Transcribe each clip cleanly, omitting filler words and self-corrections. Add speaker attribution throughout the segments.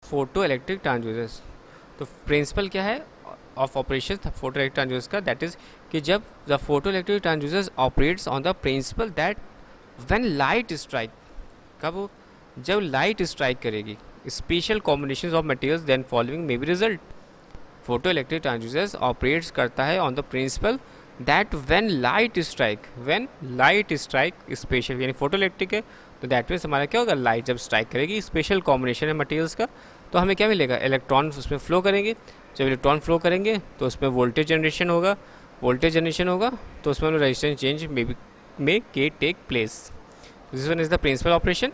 Speaker 1: Photo electric transducers. तो principle क्या है of operation photoelectric transducers का, दैट इज कि जब the photoelectric transducers operates on the principle that when light strike, कब वो, जब लाइट स्ट्राइक करेगी special combination of materials then following may be result. Photoelectric transducers operates करता है on the principle that when light strike special, यानी photoelectric है तो that means हमारा क्या होगा, लाइट जब स्ट्राइक करेगी स्पेशल कॉम्बिनेशन है मटेरियल्स का, तो हमें क्या मिलेगा, इलेक्ट्रॉन उसमें फ्लो करेंगे। जब इलेक्ट्रॉन फ्लो करेंगे तो उसमें वोल्टेज जनरेशन होगा तो उसमें रेजिस्टेंस चेंज में के take place. This one is the principle operation.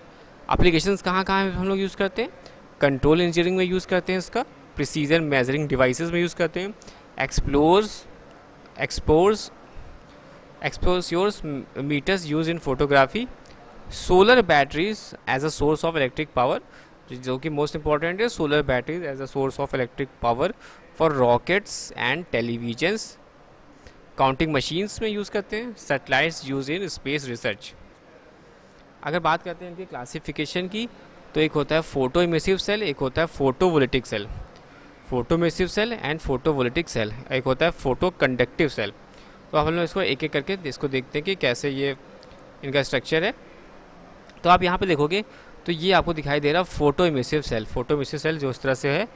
Speaker 1: Applications कहाँ कहाँ हम लोग यूज़ करते हैं, कंट्रोल इंजीनियरिंग में यूज़ करते हैं इसका, प्रिसीजन मेजरिंग डिवाइसेस में यूज़ करते हैं, exposures meters use in photography, solar batteries as a source of electric power, जो कि मोस्ट इंपॉर्टेंट है, solar batteries as a source of electric power for rockets and televisions, counting machines में use करते हैं, satellites use in space research. अगर बात करते हैं इनकी क्लासिफिकेशन की, तो एक होता है फोटो इमिसिव सेल, एक होता है photovoltaic cell, photoemissive cell and photovoltaic cell, एक होता है फोटो कंडक्टिव सेल। तो अब हम लोग इसको एक एक करके इसको देखते हैं कि कैसे ये इनका स्ट्रक्चर है। तो आप यहाँ पे देखोगे तो ये आपको दिखाई दे रहा फोटो इमिसिव सेल जो इस तरह से है,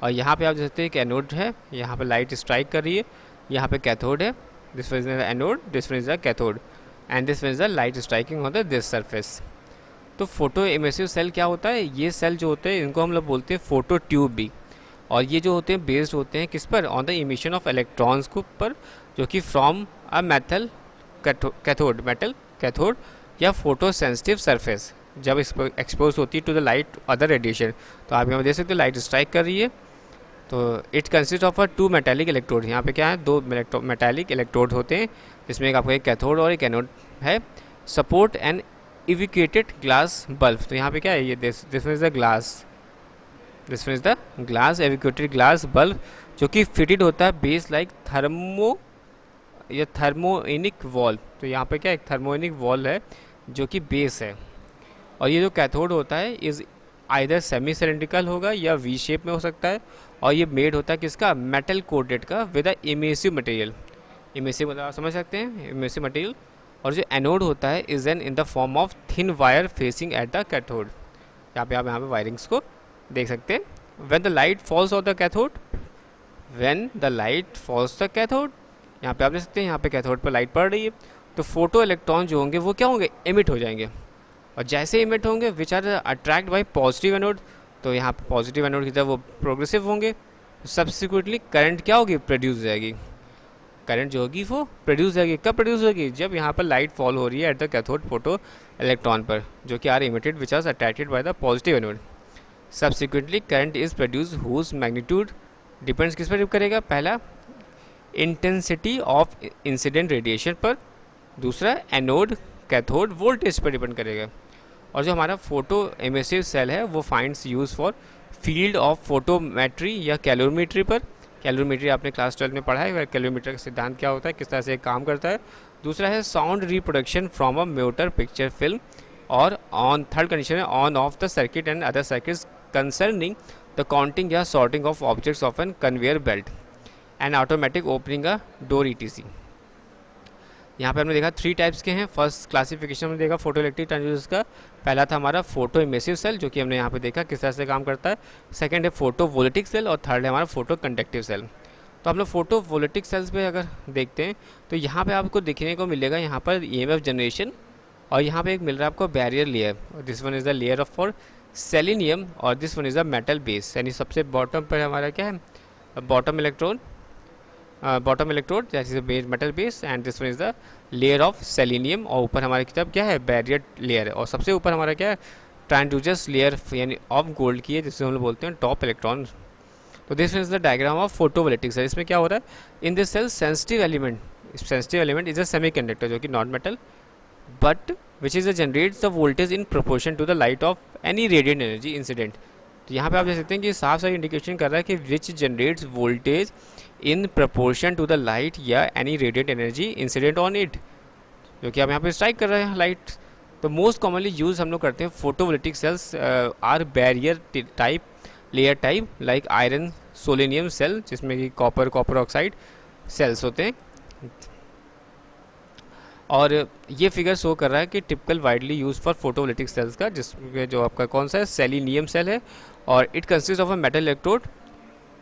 Speaker 1: और यहाँ पे आप देख सकते हैं कि एनोड है, यहाँ पे लाइट स्ट्राइक कर रही है, यहाँ पे कैथोड है, this is the anode, this is the cathode and this is the light striking on the this surface. तो फोटो इमिसिव सेल क्या होता है, ये सेल जो होते हैं इनको हम लोग बोलते हैं फोटो ट्यूब भी, और ये जो होते हैं बेस्ड होते हैं किस पर, on the emission of electrons को पर, जो कि फ्रॉम अ मेटल कैथोड या फोटो सेंसिटिव सरफेस जब एक्सपोज होती है to the light other radiation. तो आप यहाँ देख सकते हो लाइट स्ट्राइक कर रही है, तो it consist of a two metallic electrode, यहाँ पे क्या है, दो मेटालिक इलेक्ट्रोड होते हैं, जिसमें एक आपका एक कैथोड और एक एनोड है, support an evacuated glass bulb. तो यहाँ पे क्या है, ये this is the glass evacuated glass bulb, जो कि फिटेड होता है बेस लाइक थर्मोइनिक वॉल। तो यहाँ पे क्या एक थर्मोइनिक वॉल है जो कि बेस है, और ये जो कैथोड होता है इज आइदर सेमी सिलेंड्रिकल होगा या वी शेप में हो सकता है, और ये मेड होता है किसका, मेटल कोटेड का with a emissive material. Emissive मतलब आप समझ सकते हैं, इमिसिव मटेरियल। और जो एनोड होता है is an in the form of thin wire facing at the cathode. यहाँ पे आप यहाँ पे वायरिंग्स को देख सकते हैं। When the light falls on the cathode, यहाँ पे आप देख सकते हैं, यहाँ पे कैथोड पर लाइट पड़ रही है, तो फोटो इलेक्ट्रॉन जो होंगे वो क्या होंगे, इमिट हो जाएंगे, और जैसे इमिट होंगे which are attract by positive anode, तो यहाँ पे पॉजिटिव एनोड की तरफ वो प्रोग्रेसिव होंगे, सब्सिक्वेंटली करंट क्या होगी, प्रोड्यूस हो जाएगी, करंट जो होगी वो प्रोड्यूस होगी। कब प्रोड्यूस होगी, जब यहाँ पर लाइट फॉल हो रही है at the cathode photoelectron पर, जो कि are emitted which are attracted by the positive anode. Subsequently current is produce whose magnitude depends किस पर डिपेंड करेगा, पहला इंटेंसिटी ऑफ इंसिडेंट रेडिएशन पर, दूसरा एनोड कैथोड वोल्टेज पर डिपेंड करेगा। और जो हमारा फोटो इमिसिव सेल है वो finds use for field of photometry या कैलोरीमेट्री पर। कैलोरीमेट्री आपने क्लास 12 में पढ़ा है, कैलोरीमेट्री का सिद्धांत क्या होता है, किस तरह से काम करता है। दूसरा है sound reproduction from a motor picture film, और ऑन थर्ड कंडीशन है on off the circuit and other circuits concerning the counting या sorting of objects of an conveyor belt and automatic opening a door ETC। यहाँ पे हमने देखा 3 types के हैं। First classification में देखा फोटो इलेक्ट्रिक ट्रांसड्यूसर्स का, पहला था हमारा फोटो इमिसिव सेल, जो कि हमने यहाँ पे देखा किस तरह से काम करता है। सेकंड है फोटो वोल्टिक सेल, और थर्ड है हमारा फोटो कंडक्टिव सेल। तो हम लोग फोटो वोल्टिक सेल्स पे अगर देखते हैं तो यहाँ पे आपको देखने को मिलेगा यहाँ पर EMF जनरेशन, और यहाँ पे एक मिल रहा है आपको barrier layer, this one is the layer of for selenium, और this one is the metal base, यानी सबसे बॉटम पर हमारा क्या है, bottom electrode that is a base metal base, and this one is the layer of selenium, और ऊपर हमारी किताब क्या है, बैरियर लेयर है, और सबसे ऊपर हमारा क्या है, ट्रांसड्यूसर्स लेयर यानी ऑफ गोल्ड की है, जिसे हम लोग बोलते हैं टॉप इलेक्ट्रॉन। तो this is the diagram of photovoltaic cell. इसमें क्या हो रहा है, in this cell sensitive element is a semiconductor, जो कि not metal but which is generates the voltage in proportion to the light of any radiant energy incident. तो यहाँ पे आप देख सकते हैं कि साफ साफ इंडिकेशन कर रहा है कि which generates voltage in proportion to the light या any radiant energy incident on it, जो कि आप यहाँ पे स्ट्राइक कर रहे हैं लाइट। तो मोस्ट कॉमनली यूज हम लोग करते हैं photovoltaic cells are barrier type layer type like iron selenium cell, जिसमें कि कॉपर ऑक्साइड सेल्स होते हैं। और ये फिगर शो कर रहा है कि typical widely use for photovoltaic sales का, जिसमें जो आपका कौन सा है, सेलिनियम सेल है, और it consist of a metal electrode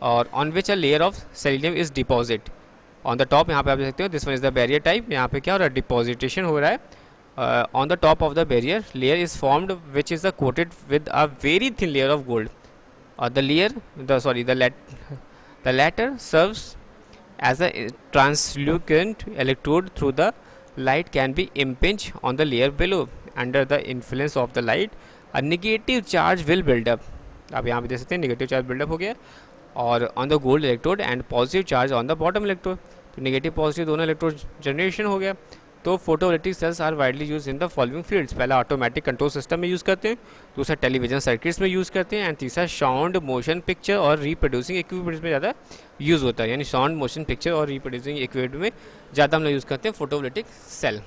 Speaker 1: और on which a layer of selenium is deposit on the top. यहाँ पे आप देख सकते हो this one is the barrier type. यहाँ पे क्या हो रहा है, डिपॉजिटेशन हो रहा है on the top of the barrier. Layer is formed which is coated with a very thin layer of gold, और the latter serves as a translucent electrode through the light can be impinged on the layer below. Under the influence of the light, a negative charge will build up. अब यहाँ पे देख सकते हैं negative charge buildup हो गया, और on the gold electrode and positive charge on the bottom electrode. तो नेगेटिव पॉजिटिव दोनों इलेक्ट्रोड जनरेशन हो गया। तो photovoltaic cells are widely use in the following fields. पहला ऑटोमेटिक कंट्रोल सिस्टम में यूज़ करते हैं, दूसरा टेलीविजन सर्किट्स में यूज़ करते हैं, एंड तीसरा साउंड मोशन पिक्चर और रिप्रोड्यूसिंग इक्विपमेंट्स में ज़्यादा यूज़ होता है। यानी साउंड मोशन पिक्चर और रिप्रोड्यूसिंग इक्विपमेंट में ज़्यादा हम लोग यूज़ करते हैं फोटोवोल्टिक सेल।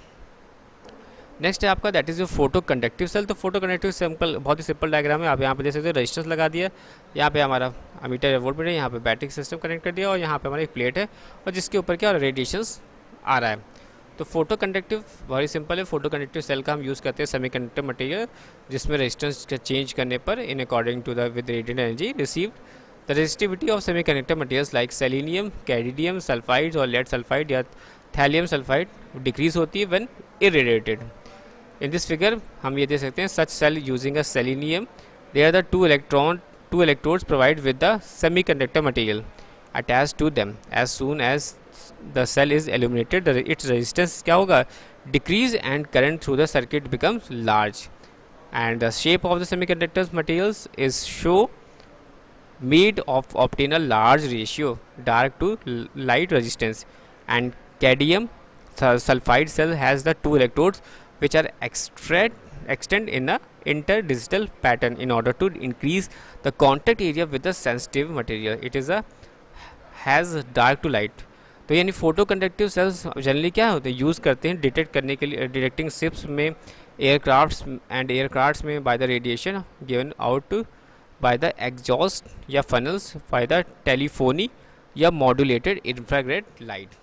Speaker 1: नेक्स्ट है आपका दैट इज़ जो फोटो कंडक्टिव सेल। तो फोटो कंडक्टिव सिंपल, बहुत ही सिंपल डायग्राम है। आप यहाँ पे देख सकते हो रेजिस्टेंस लगा दिया, यहाँ पे हमारा अमीटर वोल्टमीटर, यहाँ पे बैटरी सिस्टम कनेक्ट कर दिया, और यहाँ पे हमारा एक प्लेट है और जिसके ऊपर क्या रेडिएशंस आ रहा है। तो फोटो कंडक्टिव बहुत सिंपल है। फोटो कंडक्टिव सेल का हम यूज़ करते हैं सेमीकंडक्टर मटेरियल, जिसमें रेजिस्टेंस चेंज करने पर in according to the with radiant energy received, the resistivity of semiconductor materials like selenium, cadmium sulphide और लेड सल्फाइड या थैलियम सल्फाइड डिक्रीज होती है when irradiated. In this figure हम ये देख सकते हैं such cell using a selenium, they are the two electrodes provide with the semiconductor material attached to them. As soon as the cell is illuminated, its resistance क्या होगा, decrease, and current through the circuit becomes large, and the shape of the semiconductor materials is show made of obtain a large ratio dark to light resistance, and cadmium sulfide cell has the two electrodes which are extend in a interdigital pattern in order to increase the contact area with the sensitive material. It is a has dark to light. तो यानी photo conductive sales generally क्या होते हैं, use करते हैं detect करने के लिए, डिटेक्टिंग शिप्स में, एयरक्राफ्ट्स में by the radiation given out by the exhaust या फनल्स बाय द टेलीफोनी या मॉड्यूलेटेड इंफ्रारेड लाइट।